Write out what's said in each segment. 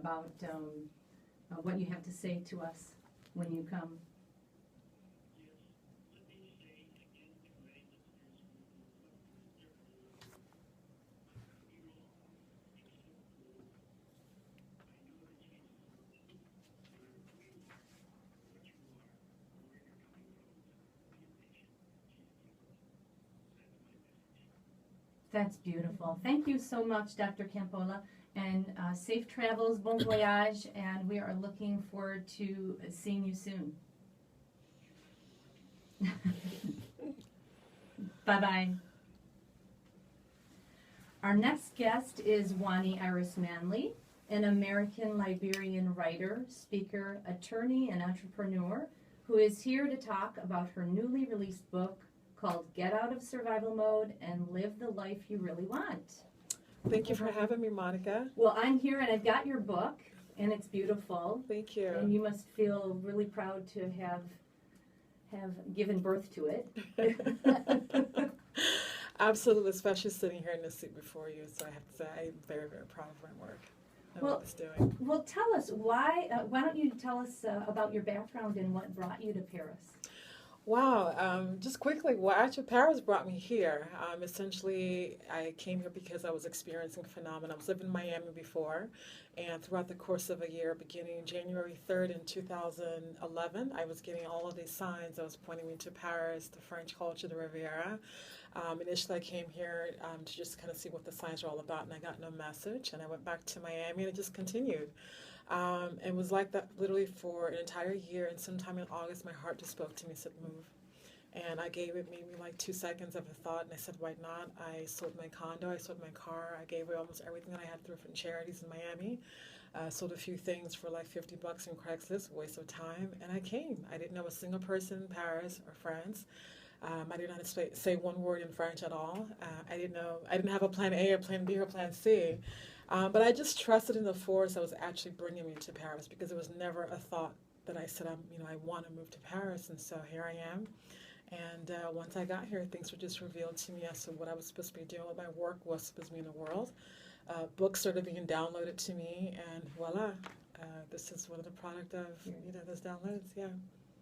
about what you have to say to us when you come. That's beautiful. Thank you so much, Dr. Campola, and safe travels, bon voyage, and we are looking forward to seeing you soon. Bye-bye. Our next guest is Wani Iris Manly, an American Liberian writer, speaker, attorney, and entrepreneur who is here to talk about her newly released book called Get Out of Survival Mode and Live the Life You Really Want. Thank you for having me, Monica. Well, I'm here and I've got your book, and it's beautiful. Thank you. And you must feel really proud to have given birth to it. Absolutely, especially sitting here in this seat before you. So I have to say, I'm very, very proud of my work and what it's doing. Well, tell us, why don't you tell us about your background and what brought you to Paris? Wow, just quickly, well, actually, Paris brought me here. Essentially, I came here because I was experiencing a phenomenon. I was living in Miami before, and throughout the course of a year, beginning January 3rd in 2011, I was getting all of these signs that was pointing me to Paris, the French culture, the Riviera. Initially, I came here to just kind of see what the signs were all about, and I got no message, and I went back to Miami, and it just continued. It was like that literally for an entire year, and sometime in August, my heart just spoke to me and said, move. And I gave it maybe like 2 seconds of a thought, and I said, why not? I sold my condo, I sold my car, I gave away almost everything that I had through different charities in Miami. Sold a few things for like $50 in Craigslist, waste of time, and I came. I didn't know a single person in Paris or France. I did not say one word in French at all. I didn't have a plan A or plan B or plan C. But I just trusted in the force that was actually bringing me to Paris, because there was never a thought that I said, I want to move to Paris. And so here I am. And once I got here, things were just revealed to me as to what I was supposed to be doing, what my work was supposed to be in the world. Books started being downloaded to me, and voila, this is one of the product of those downloads. Yeah.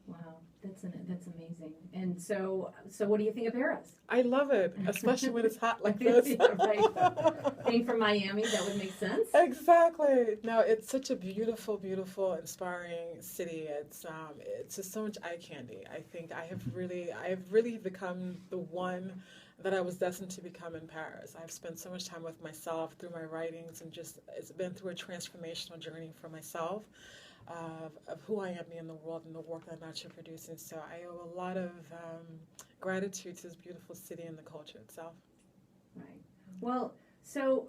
Wow, that's amazing. And so what do you think of Paris? I love it, especially when it's hot like this. Right. Being from Miami, that would make sense. Exactly. No, it's such a beautiful, beautiful, inspiring city. It's just so much eye candy. I think I have really become the one that I was destined to become in Paris. I've spent so much time with myself through my writings, and just it's been through a transformational journey for myself. Of who I am in the world and the work that I'm actually producing. So I owe a lot of gratitude to this beautiful city and the culture itself. Right. Well, so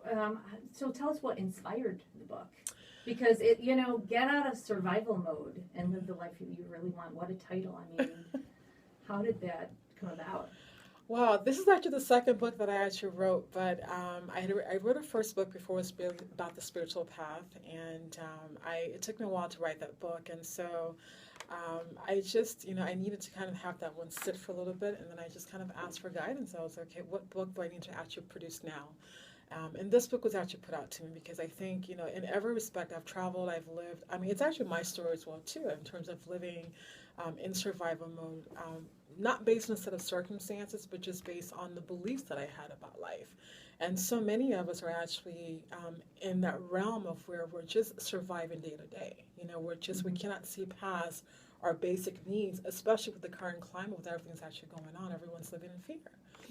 tell us what inspired the book. Because get out of survival mode and live the life you really want. What a title. I mean, how did that come about? Well, this is actually the second book that I actually wrote, but I wrote a first book before. It was really about the spiritual path, and it took me a while to write that book, and so I just, I needed to kind of have that one sit for a little bit, and then I just kind of asked for guidance. I was like, okay, what book do I need to actually produce now? And this book was actually put out to me because I think, in every respect, I've traveled, I've lived. I mean, it's actually my story as well, too, in terms of living in survival mode. Not based on a set of circumstances, but just based on the beliefs that I had about life. And so many of us are actually in that realm of where we're just surviving day to day. We cannot see past our basic needs, especially with the current climate, with everything that's actually going on. Everyone's living in fear.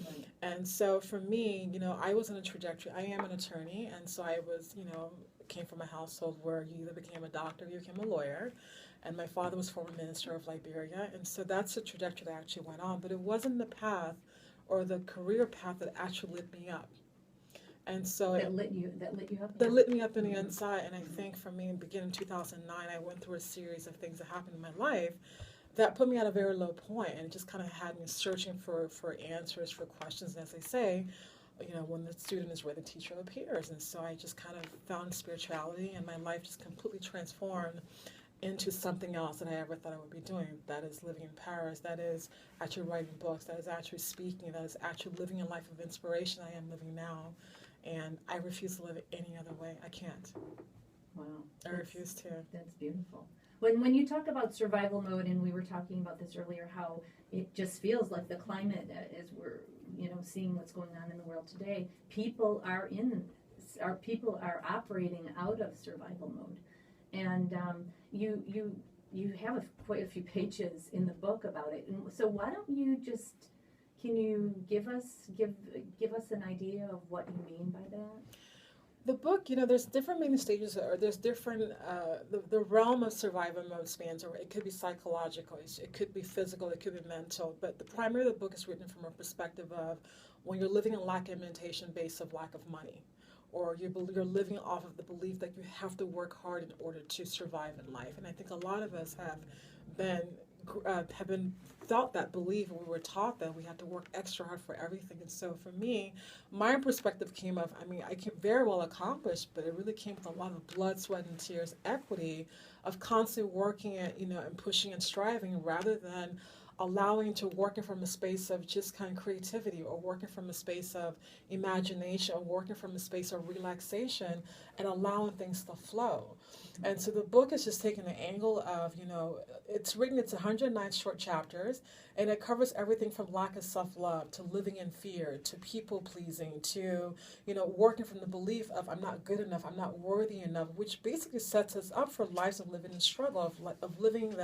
Right. And so for me, I was on a trajectory. I am an attorney, and so I was, came from a household where you either became a doctor or you became a lawyer. And my father was former minister of Liberia, and so that's the trajectory that I actually went on. But it wasn't the path or the career path that actually lit me up. And so that lit you up. That lit me up in the inside. And I think for me, beginning in 2009, I went through a series of things that happened in my life that put me at a very low point, and it just kind of had me searching for answers, for questions. And as they say, when the student is ready, the teacher appears. And so I just kind of found spirituality, and my life just completely transformed into something else that I ever thought I would be doing. That is living in Paris, that is actually writing books, that is actually speaking, that is actually living a life of inspiration I am living now. And I refuse to live it any other way. I can't. Wow. I refuse to. That's beautiful. When you talk about survival mode, and we were talking about this earlier, how it just feels like the climate, as we're seeing what's going on in the world today, people are operating out of survival mode, and you have quite a few pages in the book about it. And so why don't you can you give us an idea of what you mean by that? The book, there's different main stages, or there's different, the realm of survival mode spans, or it could be psychological, it could be physical, it could be mental, but the primary of the book is written from a perspective of when you're living in lack of imitation based of lack of money, or you're living off of the belief that you have to work hard in order to survive in life. And I think a lot of us have been felt that belief, and we were taught that we had to work extra hard for everything. And so for me, my perspective came of, I can very well accomplish, but it really came with a lot of blood, sweat, and tears, equity of constantly working at, and pushing and striving, rather than allowing to working from a space of just kind of creativity, or working from a space of imagination, or working from a space of relaxation and allowing things to flow. And so the book is just taking the angle of, it's 109 short chapters, and it covers everything from lack of self-love to living in fear to people-pleasing to, working from the belief of I'm not good enough, I'm not worthy enough, which basically sets us up for lives of living in struggle, of living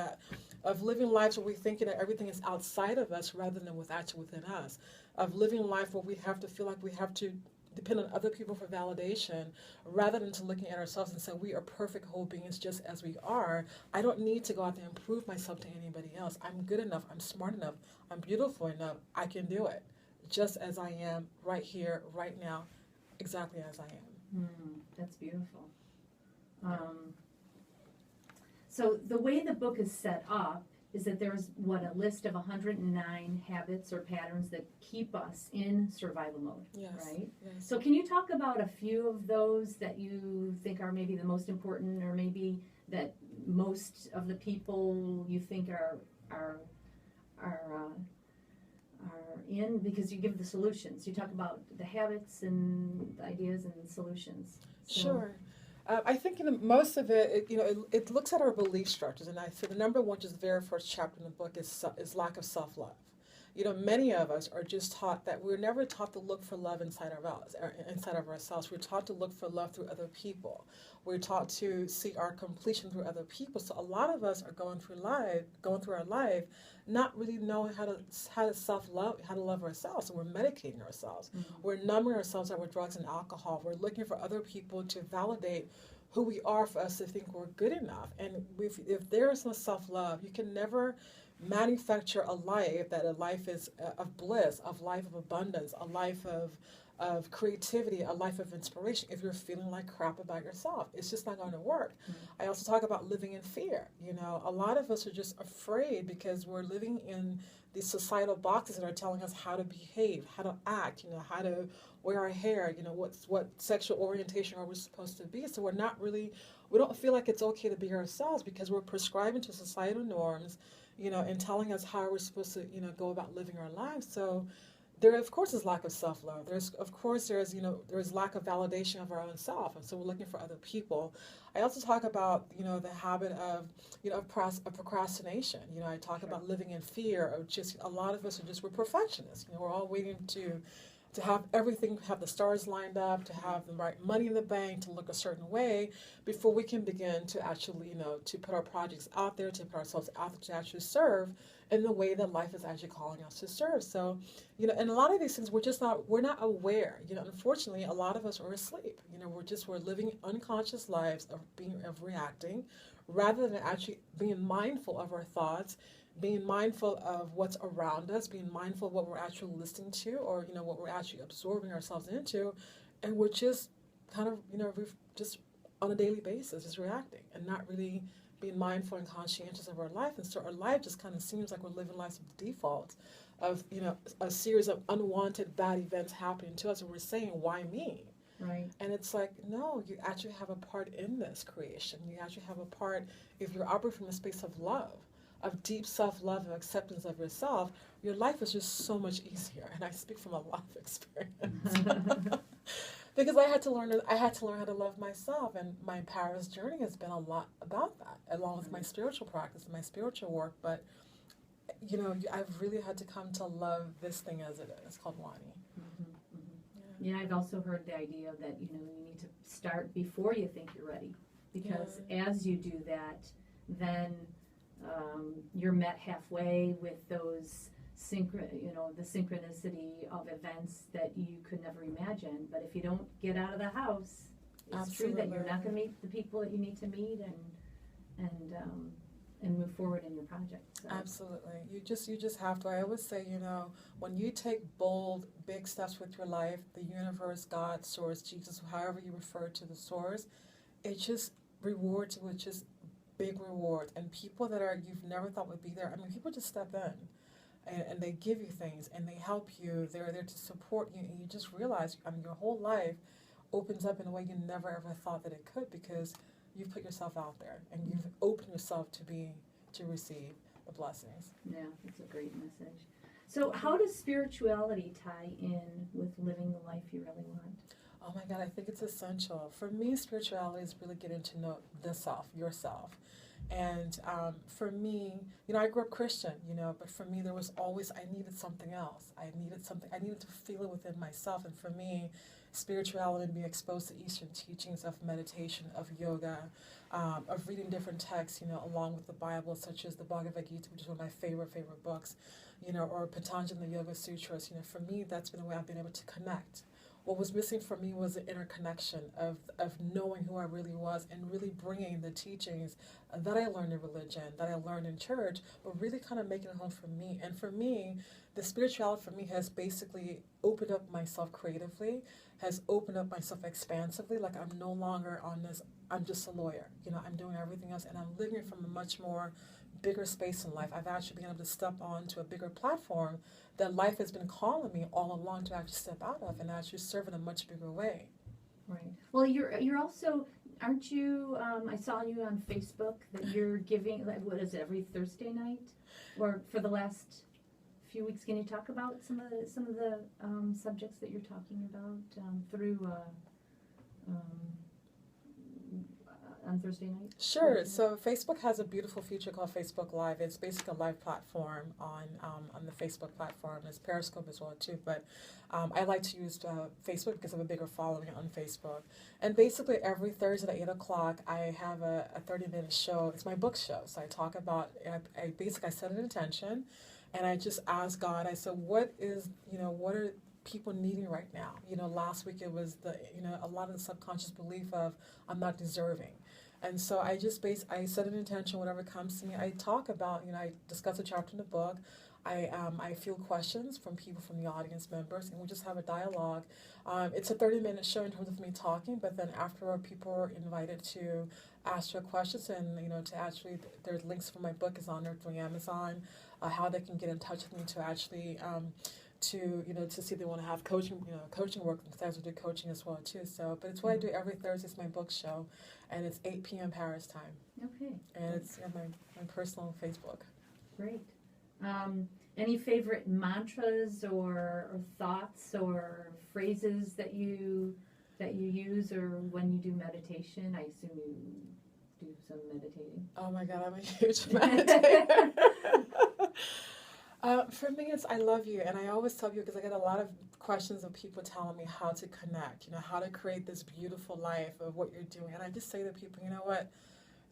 lives where we're thinking that everything is outside of us rather than actually within us, of living life where we have to feel like we have to depend on other people for validation, rather than to looking at ourselves and saying we are perfect whole beings just as we are. I don't need to go out there and prove myself to anybody else. I'm good enough, I'm smart enough, I'm beautiful enough, I can do it just as I am right here, right now, exactly as I am. That's beautiful. So the way the book is set up is that there's a list of 109 habits or patterns that keep us in survival mode, yes, right? Yes. So can you talk about a few of those that you think are maybe the most important, or maybe that most of the people you think are in, because you give the solutions. You talk about the habits and the ideas and the solutions. So. Sure. I think most of it looks at our belief structures, and I say the number one, just the very first chapter in the book is lack of self-love. Many of us are just taught that we're never taught to look for love inside of ourselves. We're taught to look for love through other people. We're taught to see our completion through other people. So a lot of us are going through our life, not really knowing how to self-love, how to love ourselves. So we're medicating ourselves. Mm-hmm. We're numbing ourselves out with drugs and alcohol. We're looking for other people to validate who we are for us to think we're good enough. And if there is no self-love, you can never manufacture a life is of bliss, a life of abundance, a life of creativity, a life of inspiration, if you're feeling like crap about yourself. It's just not going to work. Mm-hmm. I also talk about living in fear. A lot of us are just afraid because we're living in these societal boxes that are telling us how to behave, how to act, how to wear our hair, what sexual orientation are we supposed to be. So we don't feel like it's okay to be ourselves because we're prescribing to societal norms, and telling us how we're supposed to, go about living our lives. So there, of course, is lack of self-love. There's lack of validation of our own self, and so we're looking for other people. I also talk about, the habit of procrastination. I talk about living in fear of just, a lot of us we're perfectionists. We're all waiting to have everything, have the stars lined up, to have the right money in the bank, to look a certain way before we can begin to actually, to put our projects out there, to put ourselves out there to actually serve in the way that life is actually calling us to serve. So, and a lot of these things we're not aware. Unfortunately, a lot of us are asleep. We're living unconscious lives of reacting, rather than actually being mindful of our thoughts, being mindful of what's around us, being mindful of what we're actually listening to, or what we're actually absorbing ourselves into, and we're just kind of just on a daily basis just reacting and not really being mindful and conscientious of our life. And so our life just kind of seems like we're living lives of default, of a series of unwanted bad events happening to us, and we're saying, why me? Right. And it's like, no, you actually have a part in this creation. You actually have a part, if you're operating from a space of love, of deep self-love and acceptance of yourself, your life is just so much easier. And I speak from a lot of experience. Because I had to learn how to love myself, and my Paris journey has been a lot about that, along with my spiritual practice and my spiritual work. But I've really had to come to love this thing as it is. It's called Wani. Yeah, I've also heard the idea that you need to start before you think you're ready, because as you do that, then you're met halfway with those the synchronicity of events that you could never imagine. But if you don't get out of the house, it's true that you're not going to meet the people that you need to meet and move forward in your project. So. Absolutely. You just have to. I always say, when you take bold, big steps with your life, the universe, God, source, Jesus, however you refer to the source, it just rewards you with just big rewards. And people that you've never thought would be there, people just step in. And they give you things, and they help you. They're there to support you, and you just realize, your whole life opens up in a way you never ever thought that it could, because you've put yourself out there, and you've opened yourself to receive the blessings. Yeah, that's a great message. So how does spirituality tie in with living the life you really want? Oh my God, I think it's essential. For me, spirituality is really getting to know the self, yourself. And for me, I grew up Christian, but for me there was always, I needed something else. I needed to feel it within myself. And for me, spirituality and being exposed to Eastern teachings of meditation, of yoga, of reading different texts, along with the Bible, such as the Bhagavad Gita, which is one of my favorite books, or Patanjali Yoga Sutras. For me, that's been the way I've been able to connect. What was missing for me was the interconnection of knowing who I really was, and really bringing the teachings that I learned in religion, that I learned in church, but really kind of making it home for me. And for me, the spirituality for me has basically opened up myself creatively, has opened up myself expansively. Like, I'm no longer on this, I'm just a lawyer. I'm doing everything else, and I'm living from a much more bigger space in life. I've actually been able to step onto a bigger platform that life has been calling me all along to actually step out of, and actually serve in a much bigger way. Right. Well, you're also, aren't you? I saw you on Facebook that you're giving. What is it? Every Thursday night, or for the last few weeks? Can you talk about some of the subjects that you're talking about through? On Thursday night? Sure. So Facebook has a beautiful feature called Facebook Live. It's basically a live platform on the Facebook platform. There's Periscope as well too, but I like to use Facebook because I have a bigger following on Facebook. And basically every Thursday at 8 o'clock, I have a 30-minute show. It's my book show. So I talk about, I set an intention, and I just ask God. I said, what are people needing right now? Last week it was a lot of the subconscious belief of I'm not deserving. And so I set an intention, whatever comes to me. I talk about, I discuss a chapter in the book. I field questions from people, from the audience members, and we just have a dialogue. It's a 30-minute show in terms of me talking, but then afterward, people are invited to ask their questions, and to actually, there's links for my book is on there through Amazon, how they can get in touch with me to actually to see if they want to have coaching work, because I also do coaching as well too. So, but it's what I do every Thursday. It's my book show, and it's 8 p.m. Paris time. Okay. And it's my personal Facebook. Great. Any favorite mantras or thoughts or phrases that you use, or when you do meditation? I assume you do some meditating. Oh my God, I'm a huge meditator. For me, it's I love you, and I always tell you, because I get a lot of questions of people telling me how to connect, how to create this beautiful life of what you're doing. And I just say to people, what?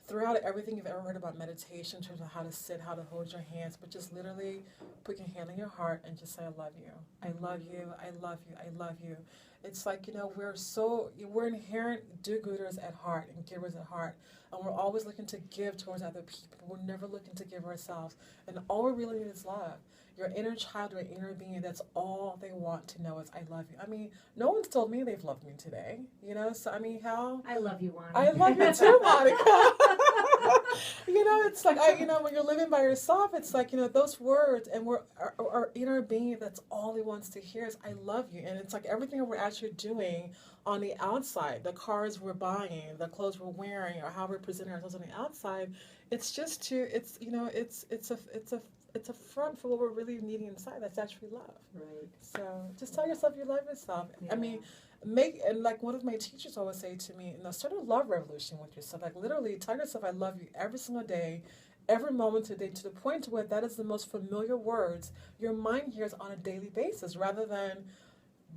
Throughout everything you've ever heard about meditation, in terms of how to sit, how to hold your hands, but just literally put your hand on your heart and just say, I love you. I love you. I love you. I love you. It's like, we're inherent do-gooders at heart and givers at heart. And we're always looking to give towards other people. We're never looking to give ourselves. And all we really need is love. Your inner child, your inner being, that's all they want to know is, I love you. No one's told me they've loved me today. So, how? I love you, Wani. I love you too, Monica. It's like, when you're living by yourself, it's like, those words, and our inner being, that's all he wants to hear is, I love you. And it's like everything that we're actually doing on the outside, the cars we're buying, the clothes we're wearing, or how we're presenting ourselves on the outside, it's just it's a front for what we're really needing inside. That's actually love. Right. So just tell yourself you love yourself. Yeah. and like one of my teachers always say to me, start a love revolution with yourself. Like literally tell yourself, I love you every single day, every moment of the day, to the point where that is the most familiar words your mind hears on a daily basis, rather than,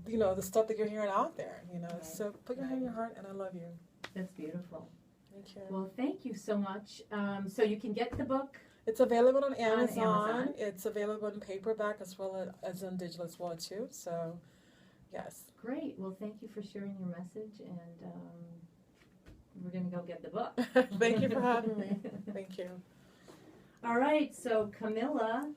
the stuff that you're hearing out there, Right. So put your hand in your heart, and I love you. That's beautiful. Thank you. Well, thank you so much. So you can get the book. It's available on Amazon. Amazon. It's available in paperback as well as in digital as well, too. So, yes. Great. Well, thank you for sharing your message, and we're going to go get the book. Thank you for having me. Thank you. All right. So, Camilla,